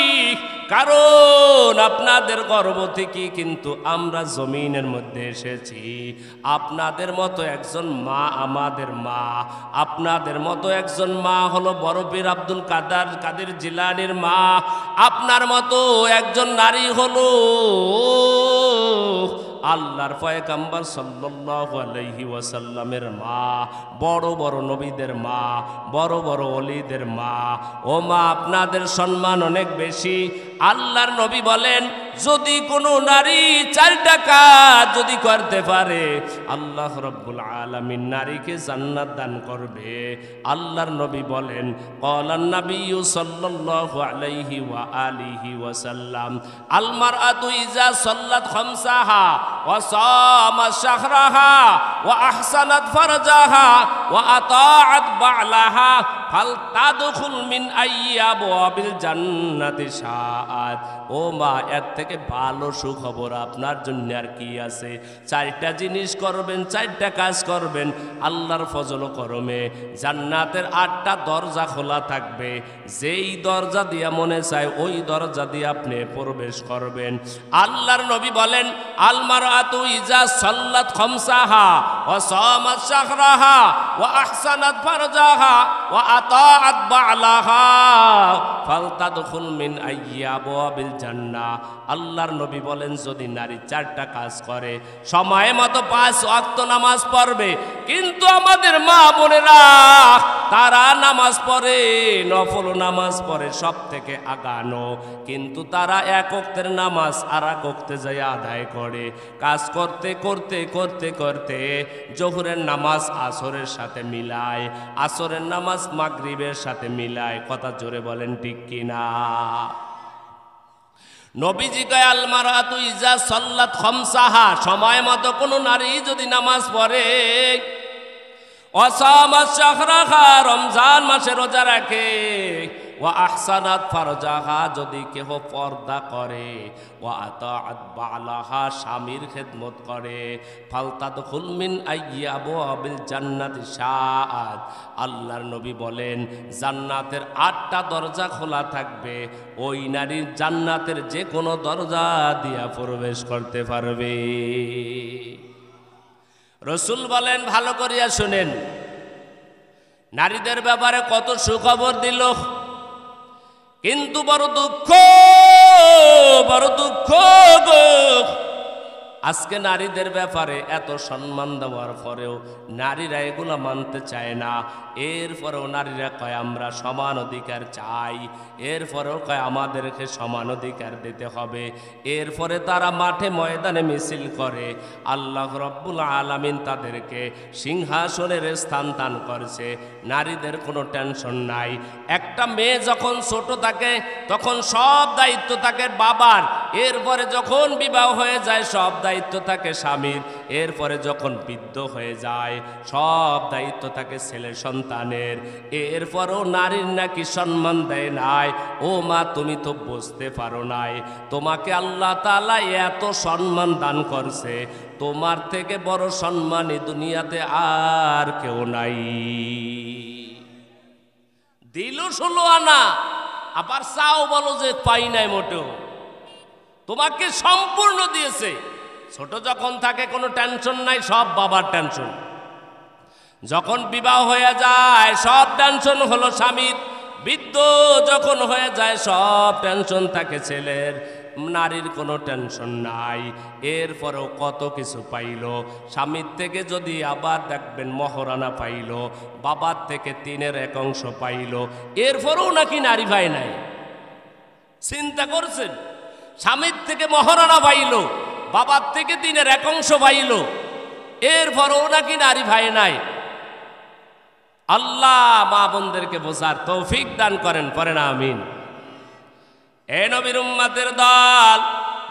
কারণ আপনাদের গর্ভ থেকে কিন্তু আমরা জমিনের মধ্যে এসেছি। আপনাদের মতো একজন মা আমাদের মা, আপনাদের মতো একজন মা হলো বড় পীর আব্দুল কাদের জিলানীর মা, আপনার মতো একজন নারী হলো আল্লাহর পয়গম্বর সাল্লাল্লাহু আলাইহি ওয়াসাল্লামের মা, বড় বড় নবীদের মা, বড় বড় ওলিদের মা। ও মা, আপনাদের সম্মান অনেক বেশি। আল্লাহর নবী বলেন, যদি কোনো নারী চারটা কাজ যদি করতে পারে, আল্লাহ রাব্বুল আলামিন নারীকে জান্নাত দান করবে। আল্লাহর নবী বলেন, ক্বালান নাবিয়্যু সাল্লাল্লাহু আলাইহি ওয়া আলিহি ওয়াসাল্লাম, আল মারআতু ইযা সাল্লাত খামসাহা ওয়া সামাত শাহরাহা ওয়া আহসানাত ফারজাহা ওয়া আতাআত বা'লাহা ফালতাদখুল মিন আইয়ি আবওয়াবিল জান্নাতি শাআত। ও মা, এর থেকে ভালো সুখবর আপনার জন্য আর কি আছে? চারটা জিনিস করবেন, চারটা কাজ করবেন, আল্লাহর ফজল করমে জান্নাতের 8টা দরজা খোলা থাকবে। যেই দরজা দিয়া মনে চায় ওই দরজা দিয়ে আপনি প্রবেশ করবেন। আল্লাহর নবী বলেন, আল মারআতু ইযা সাল্লাত খামসাহা ওয়া সামাত শাহরাহা ওয়া আহসানাত ফারজাহা ওয়া আতাআত বা'লাহা ফালতাদখুল মিন আইয়ি আবওয়াবিল জান্নাহ। আল্লাহর নবী বলেন, যদি নারী চারটা কাজ করে, সময় মতো 5 ওয়াক্ত নামাজ পড়বে, কিন্তু আমাদের মা বোনেরা তারা নামাজ পড়ে, নফল নামাজ পড়ে সব থেকে আগানো, কিন্তু তারা এক ওয়াক্তের নামাজ আর এক ওয়াক্তে যায় আদায় করে। কাজ করতে করতে করতে করতে জোহরের নামাজ আসরের সাথে মিলায়, আসরের নামাজ মাগরিবের সাথে মিলায়। কথা জোরে বলেন ঠিক কিনা? নবীজি কয়, আল মারআতু ইযা সাল্লাত খামসাহা, সময় মতো কোনো নারী যদি নামাজ পড়ে, ওয়া সামাত শাহরাহা, রমজান মাসে রোজা রাখে, ওয়া আহসানাত ফারজাহা, যদি কেহ পর্দা করে, ওয়া আতাআত বা'লাহা, স্বামীর খেদমত করে, ফালতাদখুল মিন আইয়ি আবওয়াবিল জান্নাতি শাআত। আল্লাহর নবী বলেন, জান্নাতের 8টা দরজা খোলা থাকবে, ওই নারীর জান্নাতের যে কোনো দরজা দিয়া প্রবেশ করতে পারবে। রাসূল বলেন, ভালো করিয়া শুনেন, নারীদের ব্যাপারে কত সুখবর দিল, কিন্তু বড় দুঃখ গো, আজকে নারীদের ব্যাপারে এত সম্মান দেওয়ার পরেও নারীরা এগুলো মানতে চায় না। এরপরেও নারীরা কয় আমরা সমান অধিকার চাই, এরপরেও কয় আমাদেরকে সমান অধিকার দিতে হবে। এরপরে তারা মাঠে ময়দানে মিছিল করে। আল্লাহ রাব্বুল আলামিন তাদেরকে সিংহাসনের স্থান দান করছে, নারীদের কোনো টেনশন নাই। একটা মেয়ে যখন ছোট থাকে তখন সব দায়িত্ব থাকে বাবার, এরপরে যখন বিবাহ হয়ে যায় সব দায়িত্ব থাকে স্বামীর, এরপরে যখন বৃদ্ধ হয়ে যায় সব দায়িত্ব থাকে ছেলে সন্তানের। এরপরও নারীর নাকি সম্মান দেয় নাই। ও মা, তুমি তো বুঝতে পারো নাই, তোমাকে আল্লাহ তাআলা এত সম্মান দান করছে, তোমার থেকে বড় সম্মানী দুনিয়াতে আর কেউ নাই। দিল 16 আনা, আবার চাও বলো যে পাই নাই মোটেও। তোমাকে সম্পূর্ণ দিয়েছে। ছোট যখন থাকে কোনো টেনশন নাই, সব বাবার টেনশন। যখন বিবাহ হয়ে যায় সব টেনশন হলো স্বামীর। বৃদ্ধ যখন হয়ে যায় সব টেনশন থাকে ছেলের। নারীর কোনো টেনশন নাই, এরপরেও কত কিছু পাইল। স্বামীর থেকে যদি আবার দেখবেন মহারানা পাইল, বাবার থেকে 3/1 পাইল, এরপরেও নাকি নারী ভাই নাই। চিন্তা করছেন, স্বামীর থেকে মহারানা পাইল, বাবার থেকে 3/1 পাইল, এরপরেও নাকি নারী ভাই নাই। আল্লাহ মা বোনদেরকে বোঝার তৌফিক দান করেন, পড়েন আমিন। এ নবীর উম্মতের দল,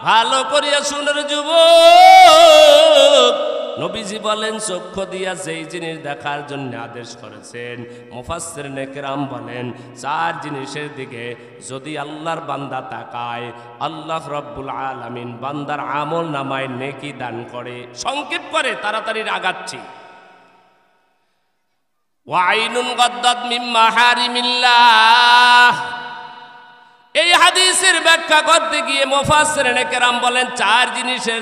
ভালো করিয়া শুনের যুবক, নবীজি বলেন চক্ষু দিয়া যেই জিনিস দেখার জন্য আদেশ করেছেন, মুফাসসিরিনে কেরাম বলেন 4 জিনিসের দিকে যদি আল্লাহর বান্দা তাকায়, আল্লাহ রাব্বুল আলামিন বান্দার আমল নামায় নেকি দান করে। সংক্ষেপ করে তাড়াতাড়ি আগাচ্ছি। ওয়াইনুন গাদ্দাত মিন মাহারিমিল্লাহ, এই হাদিসের ব্যাখ্যা করতে গিয়ে মুফাসসিরিনে কেরাম বলেন 4 জিনিসের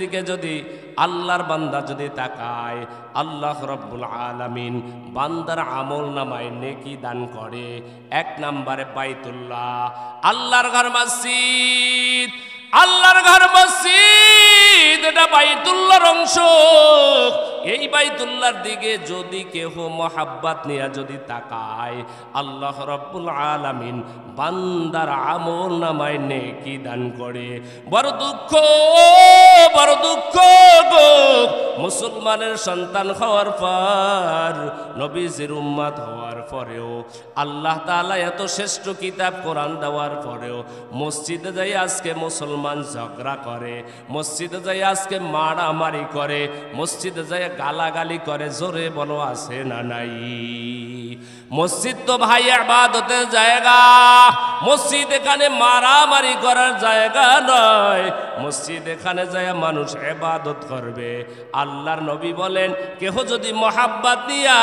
দিকে যদি আল্লাহর বান্দা যদি তাকায়, আল্লাহ রাব্বুল আলামিন বান্দার আমল নামায় নেকি দান করে। 1 নম্বরে বাইতুল্লাহ, আল্লাহর ঘর মসজিদ। আল্লাহর ঘর মসজিদ, এটা বাইতুল্লাহর অংশ। এই বাইতুল্লাহর দিকে যদি কেহ মহাব্বত নিয়ে যদি তাকায়, আল্লাহ রাব্বুল আলামিন বান্দার আমল নামায় নেকি দান করে। বড় দুঃখ, বড় দুঃখ গো, মুসলমানের সন্তান হওয়ার পর, নবীজির উম্মত হওয়ার পরেও, আল্লাহ তাআলা এত শ্রেষ্ঠ কিতাব কোরআন দেওয়ার পরেও মসজিদে যাই আজকে মুসলমান ঝগড়া করে, মসজিদে যাই আজকে মারামারি করে, মসজিদে যাই গালাগালি করে। জোরে বলো আছে না নাই? মসজিদ তো ভাই ইবাদতের জায়গা, মসজিদ এখানে মারামারি করার জায়গা নয়। মসজিদ এখানে যায় মানুষ ইবাদত করবে। আল্লাহর নবী বলেন কেহ যদি মহাব্বত নিয়া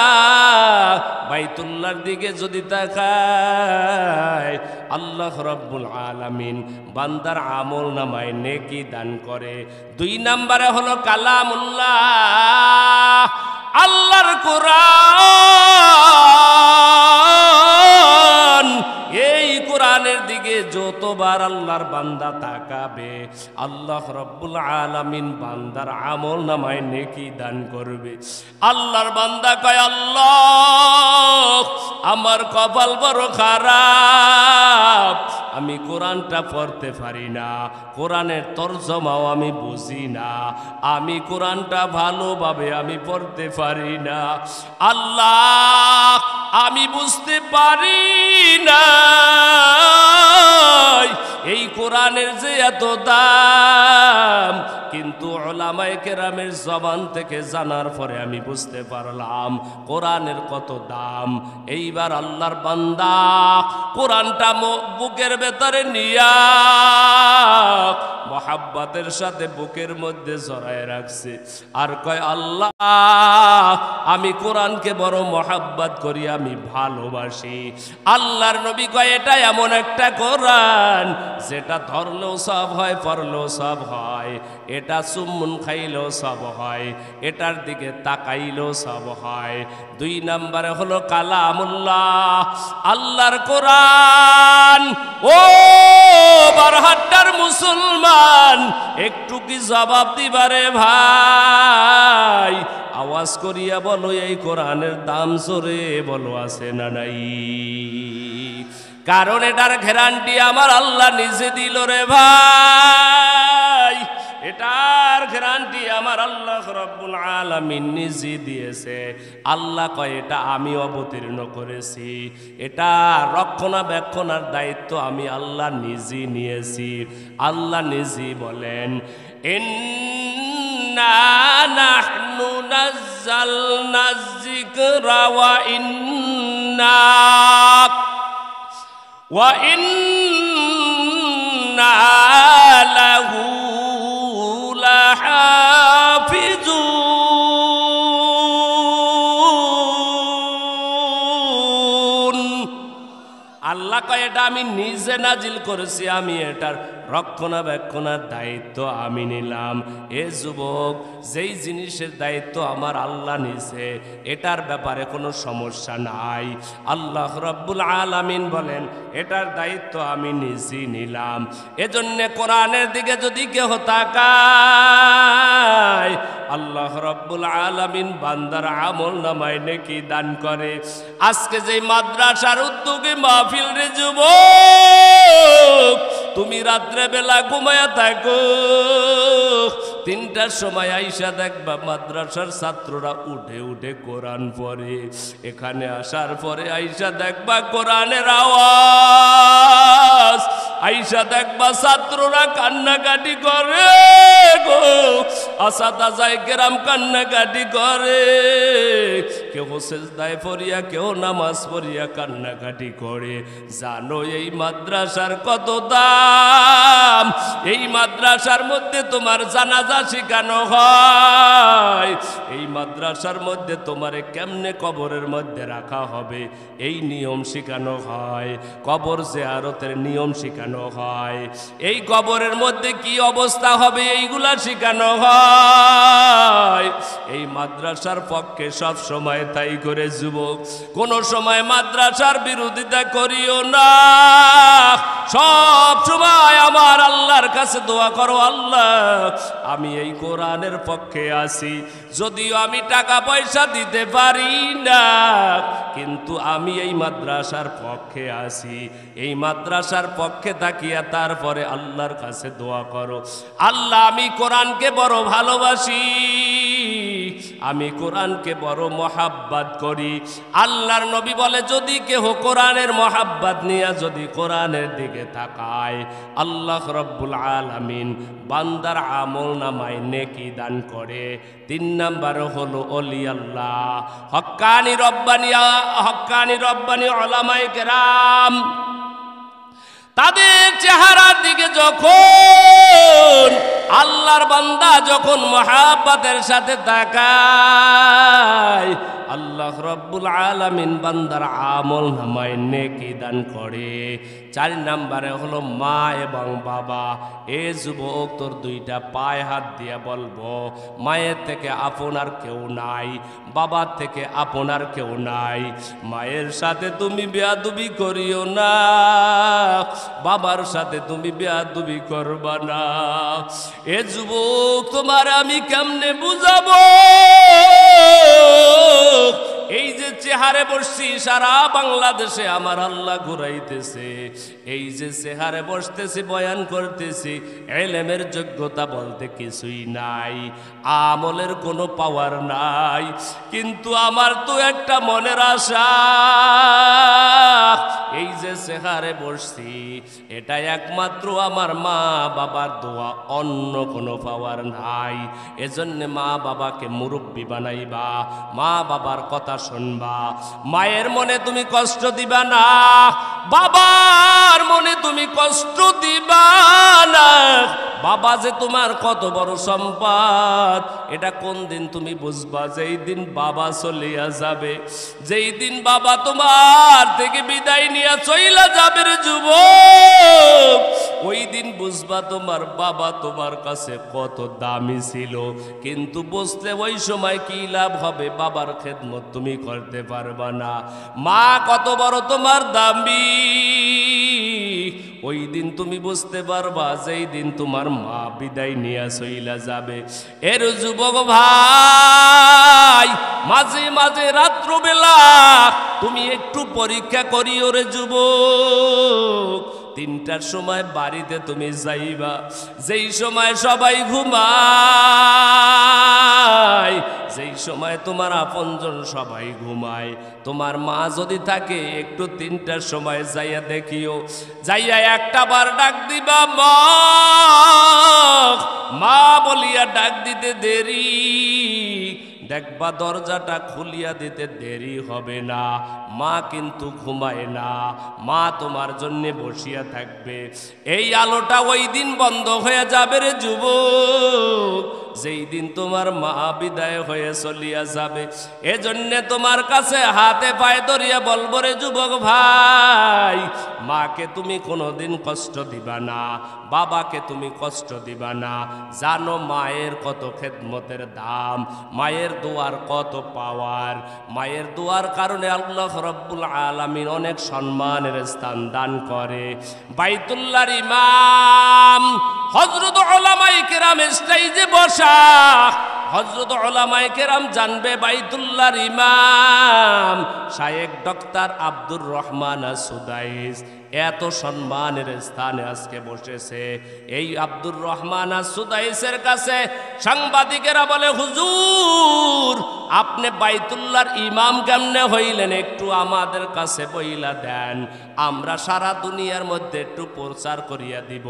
বাইতুল্লাহর দিকে যদি তাকায়, আল্লাহ রাব্বুল আলামিন বান্দার আমল নামায় নেকি দান করে। 2 নম্বরে হলো কালামুল্লাহ, আল্লাহর কোরআন। এই কোরআনের দিকে যতবার আল্লাহর বান্দা তাকাবে, আল্লাহ রাব্বুল আলামিন বান্দার আমল নামায় নেকি দান করবে। আল্লাহর বান্দা কয়, আল্লাহ আমার কপাল বড় খারাপ, আমি কোরআনটা পড়তে পারি না, কোরআনের তরজমাও আমি বুঝি না, আমি কোরআনটা ভালোভাবে আমি পড়তে পারি না। আল্লাহ আমি বুঝতে পারি না এই কোরআনের যে এত দাম, কিন্তু উলামায়ে কেরামের জবান থেকে জানার পরে আমি বুঝতে পারলাম কোরআনের কত দাম। এইবার আল্লাহর বান্দা কোরআনটা বুকের ভেতরে নিয়া মহাব্বতের সাথে বুকের মধ্যে জড়ায় রাখছে, আর কয় আল্লাহ আমি কোরআনকে বড় মহাব্বত করি, আমি ভালোবাসি। আল্লাহর নবী কয় এটা এমন একটা কোরআন যেটা ধরলেও সব হয়, পড়লেও সব হয়, এটা চুম্বন খাইলেও সব হয়, এটার দিকে তাকাইলেও সব হয়। 2 নম্বরে হলো কালামুল্লাহ, আল্লাহর কোরআন। ও বারহাট্টার মুসলমান, একটু কি জবাব দিবারে ভাই? আওয়াজ করিয়া বলো এই কোরআনের দাম জোরে বলো আছে না নাই? কারণ এটার গ্যারান্টি আমার আল্লাহ নিজে দিল রে ভাই, এটার গ্যারান্টি আমার আল্লাহ রাব্বুল আলামিন নিজে দিয়েছে। আল্লাহ কয় এটা আমি অবতীর্ণ করেছি, এটা রক্ষণাবেক্ষণের দায়িত্ব আমি আল্লাহ নিজে নিয়েছি। আল্লাহ নিজে বলেন ইন্না নাহনু নাযালনা যিকরা ওয়া ইন্না লাহু লাহাফিজুন। আল্লাহ কয় এটা আমি নিজে নাজিল করেছি, আমি এটার রক্ষণাবেক্ষণের দায়িত্ব আমি নিলাম। এ যুবক, যেই জিনিসের দায়িত্ব আমার আল্লাহ নিছে এটার ব্যাপারে কোনো সমস্যা নাই। আল্লাহ রাব্বুল আলামিন বলেন এটার দায়িত্ব আমি নিজেই নিলাম। এজন্য কোরআনের দিকে যদি কেউ তাকায়, আল্লাহ রাব্বুল আলামিন বান্দার আমল নামায় নেকি দান করে। আজকে যে মাদ্রাসার উদ্যোগে মাহফিল রে যুবক, তুমি রাত্রে বেলা ঘুমায়া থাকো, 3টার সময় আইসা দেখবা মাদ্রাসার ছাত্ররা উঠে উঠে কোরআন পড়ে। এখানে আসার পরে আইসা দেখবা কোরআনের আওয়াজ, আইসা দেখবা ছাত্ররা কান্নাকাটি করে গো, আসাতাজায়ে কেরাম কান্নাকাটি করে, কেউ সেজদায় পড়িয়া কেউ নামাজ পড়িয়া কান্নাকাটি করে। জানো এই মাদ্রাসার কত দাম? এই মাদ্রাসার মধ্যে তোমার জানাজা শিখানো হয়, এই মাদ্রাসার মধ্যে তোমারে কেমনে কবরের মধ্যে রাখা হবে এই নিয়ম শিখানো হয়, কবর জিয়ারতের নিয়ম শিখানো হয়, এই কবরের মধ্যে কি অবস্থা হবে এইগুলা শিখানো হয়। এই মাদ্রাসার পক্ষে সব সময় তাই করে যুবক, কোন সময় মাদ্রাসার বিরোধিতা করিও না। সব সময় আমার আল্লাহর কাছে দোয়া করো, আল্লাহ আমি এই কোরআনের পক্ষে আছি, যদিও আমি টাকা পয়সা দিতে পারি না, কিন্তু আমি এই মাদ্রাসার পক্ষে আছি। এই মাদ্রাসার পক্ষে তাকিয়া তারপরে আল্লাহর কাছে দোয়া করো, আল্লাহ আমি কোরআনকে বড় ভালোবাসি, আমি কোরআনকে বড় মহাব্বত করি। আল্লাহর নবী বলে যদি কেহ কোরআনের মহাব্বত নিয়ে যদি কোরআনের দিকে তাকায়, আল্লাহ রাব্বুল আলামিন বান্দার আমল নামায় নেকি দান করে। 3 নাম্বার হলো ওলি আল্লাহ, হক্কানি রব্বানি উলামায়ে কেরাম, তাদের চেহারার দিকে যখন আল্লাহর বান্দা যখন মহাব্বতের সাথে তাকায়, আল্লাহ রাব্বুল আলামিন বান্দার আমল নামায় নেকি দান করে। 4 নম্বরে হলো মা এবং বাবা। এ যুবক, তোর 2টা পায়ে হাত দিয়ে বলবো, মায়ের থেকে আপনার কেউ নাই, বাবার থেকে আপনার কেউ নাই। মায়ের সাথে তুমি বেয়াদবি করিও না, বাবার সাথে তুমি বেয়াদবি করবা না। এ যুবক, তোমার আমি কেমনে বুঝাবো? এই যে চেহারে বসছি, সারা বাংলাদেশে আমার আল্লাহ ঘুরাইতেছে, এই যে চেহারে বসতেছি বয়ান করতেছি, ইলমের যোগ্যতা বলতে কিছুই নাই, আমলের কোনো পাওয়ার নাই, কিন্তু আমার তো একটা মনের আশা, এই যে চেহারে বসছি এটা একমাত্র আমার মা বাবার দোয়া, অন্য কোনো পাওয়ার নাই। এজন্য মা বাবাকে মুরব্বি বানাইবা, মা বাবার কথা শুনবা, মায়ের মনে তুমি কষ্ট দিবা না, বাবার মনে তুমি কষ্ট দিবা না। বাবা যে তোমার কত বড় সম্পদ, এটা কোন দিন তুমি বুঝবা? যেই দিন বাবা চলিয়া যাবে, যেই দিন বাবা তোমার থেকে বিদায় নিয়ে চইলা যাবে রে যুবক, ওই দিন বুঝবা তোমার বাবা তোমার কাছে কত দামি ছিল। কিন্তু বুঝতে ওই সময় কি লাভ হবে, বাবার খেদমত তুমি করতে পারবা না। মা কত বড় তোমার দামি, ওই দিন তুমি বুঝতে পারবা যেই দিন তোমার মা বিদায় নিয়ে চইলা যাবে। এর যুবক ভাই, মাঝে মাঝে রাত্রবেলা তুমি একটু পরীক্ষা করিও রে যুবক। 3টার সময় বাড়িতে তুমি যাইবা, যেই সময় সবাই ঘুমায়, যেই সময় তোমার আপনজন সবাই ঘুমায়, তোমার মা যদি থাকে একটু 3টার সময় যাইয়া দেখিও, যাইয়া একটা বার ডাক দিবা মা, মা বলিয়া ডাক দিতে দেরি, দেখবা দরজাটা খুলিয়া দিতে দেরি হবে না। মা কিন্তু ঘুমায় না, মা তোমার জন্য বসিয়া থাকবে। এই আলোটা ওই দিন বন্ধ হয়ে যাবে রে যুবক, যেই দিন তোমার মা বিদায় হয়ে চলিয়া যাবে। এজন্য তোমার কাছে হাতে পায়ে ধরিয়া বলবো রে যুবক ভাই, মাকে তুমি কোনোদিন কষ্ট দিবা না, বাবাকে তুমি কষ্ট দিবা না। জানো মায়ের কত খেদমতের দাম, মায়ের দোয়ার কত পাওয়ার। মায়ের দোয়ার কারণে আল্লাহ রাব্বুল আলামিন অনেক সম্মানের স্থান দান করে। বাইতুল্লাহর ইমাম হযরত উলামায়ে কেরাম স্টেজে বসা, হযরত উলামায়ে কেরাম জানবে বাইতুল্লাহর ইমাম শায়েখ ডক্টর আব্দুর রহমান আস-সুদাইস এত সম্মানের স্থানে আজকে বসেছে। এই আব্দুর রহমান আস-সুদাইসের কাছে সাংবাদিকেরা বলে, হুজুর আপনি বাইতুল্লাহর ইমাম কেমনে হইলেন, একটু আমাদের কাছে বইলা দেন, আমরা সারা দুনিয়ার মধ্যে একটু প্রচার করিয়া দিব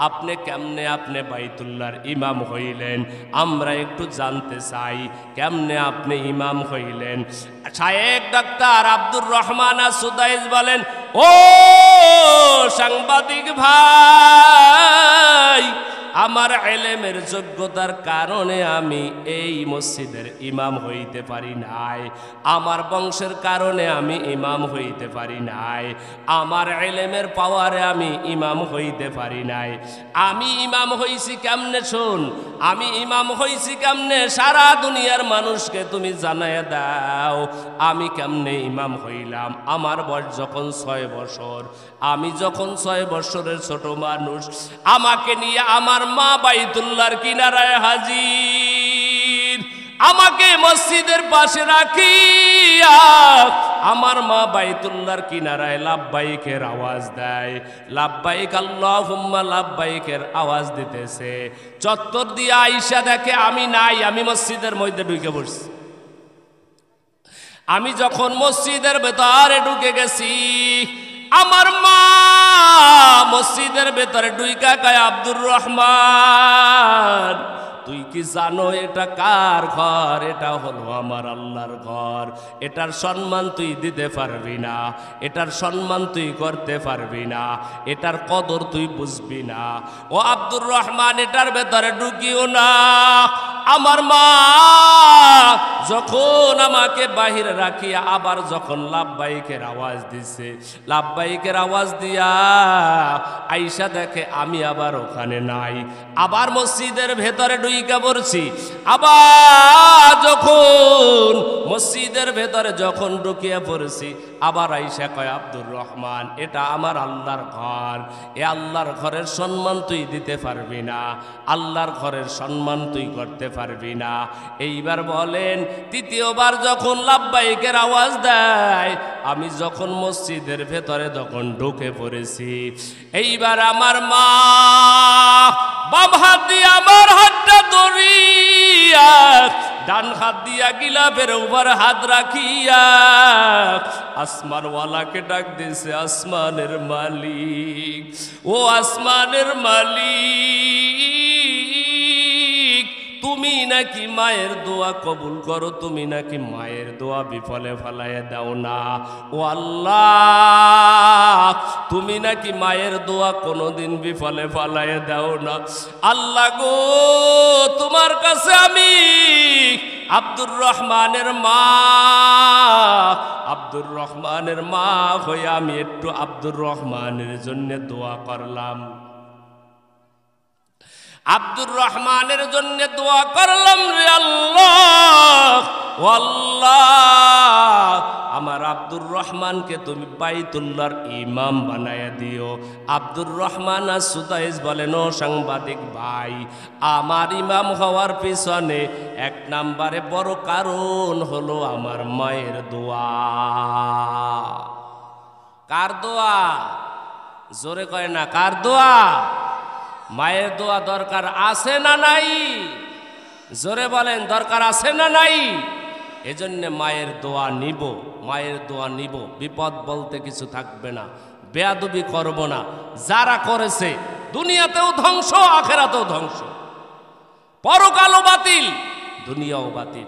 আপনি কেমনে আপনি বাইতুল্লাহর ইমাম হইলেন, আমরা একটু জানতে চাই কেমনে আপনি ইমাম হইলেন। শায়েখ ডাক্তার আব্দুর রহমান আস-সুদাইস বলেন, ও সাংবাদিক ভাই, আমার ইলমের যোগ্যতার কারণে আমি এই মসজিদের ইমাম হইতে পারি নাই, আমার বংশের কারণে আমি ইমাম হইতে পারি নাই, আমার ইলমের পাওয়ারে আমি ইমাম হইতে পারি নাই। আমি ইমাম হইছি কেমনে শোন, আমি ইমাম হইছি কেমনে সারা দুনিয়ার মানুষকে তুমি জানাইয়া দাও আমি কেমনে ইমাম হইলাম। আমার বয়স যখন 6 বছর, আমি যখন 6 বছরের ছোট মানুষ, আমাকে নিয়ে আমার মা বাইতুল্লাহর কিনারায় হাজির, আমাকে মসজিদের পাশে রাখিয়া আমার মা বাইতুল্লাহর কিনারায় লাব্বাইকের আওয়াজ দেয়, লাব্বাইক আল্লাহুম্মা লাব্বাইকের আওয়াজ দিতেছে। চত্বর দিয়ে আইসা দেখে আমি নাই, আমি মসজিদের মধ্যে ঢুকে পড়ছি। আমি যখন মসজিদের ভেতরে ঢুকে গেছি, আমার মা মসজিদের ভেতরে ঢুইকা কয়, আব্দুর রহমান তুই কি জানো এটা কার ঘর? এটা হলো আমার আল্লাহর ঘর, এটার সম্মান তুই দিতে পারবি না, এটার সম্মান তুই করতে পারবি না, এটার কদর তুই বুঝবি না। ও আব্দুর রহমান এটার ভেতরে ঢুকিও না। আমার মা যখন আমাকে বাহিরে রাখিয়া আবার যখন লাব্বাইকের আওয়াজ দিছে, লাব্বাইকের আওয়াজ দিয়া আইসা দেখে আমি আবার ওখানে নাই, আবার মসজিদের ভেতরে ঢুইকা পড়ছি। আবার যখন মসজিদের ভেতরে যখন ঢুকিয়া পড়ছি, আবার আইসা কয়, আব্দুর রহমান এটা আমার আল্লাহর ঘর, এ আল্লাহর ঘরের সম্মান তুই দিতে পারবি না, আল্লাহর ঘরের সম্মান তুই করতে পারবি না। এইবার বলেন তৃতীয়বার যখন লাব্বাইকের আওয়াজ দেয়, আমি যখন মসজিদের ভেতরে যখন ঢুকে পড়েছি, এইবার আমার মা বাম হাত দিয়ে আমার হাতটা ধরিয়া ডান হাত দিয়া গিলাফের উপর হাত রাখিয়া আসমানওয়ালাকে ডাক দিয়েছে, আসমানের মালিক, ও আসমানের মালিক, তুমি নাকি মায়ের দোয়া কবুল করো, তুমি নাকি মায়ের দোয়া বিফলে ফেলাইয়া দাও না। ও আল্লাহ তুমি নাকি মায়ের দোয়া কোনোদিন বিফলে ফেলাইয়া দাও না। আল্লাহ গো তোমার কাছে আমি আব্দুর রহমানের মা, আব্দুর রহমানের মা হয়ে আমি একটু আব্দুর রহমানের জন্য দোয়া করলাম, আব্দুর রহমানের জন্য দোয়া করলাম। রে আল্লাহ, ও আল্লাহ আমার আব্দুর রহমানকে তুমি বাইতুল্লাহর ইমাম বানায়া দিও। আব্দুর রহমান আস-সুদাইস বলেন, ও সাংবাদিক ভাই, আমার ইমাম হওয়ার পিছনে 1 নম্বরে বড় কারণ হলো আমার মায়ের দোয়া। কার দোয়া? জোরে কয় না, কার দোয়া? মায়ের দোয়া দরকার আছে না নাই? জোরে বলেন, দরকার আছে না নাই? এজন্য মায়ের দোয়া নিব, মায়ের দোয়া নিব, বিপদ বলতে কিছু থাকবে না, বেয়াদবি করব না। যারা করেছে দুনিয়াতেও ধ্বংস, আখেরাতেও ধ্বংস, পরকালও বাতিল, দুনিয়াও বাতিল।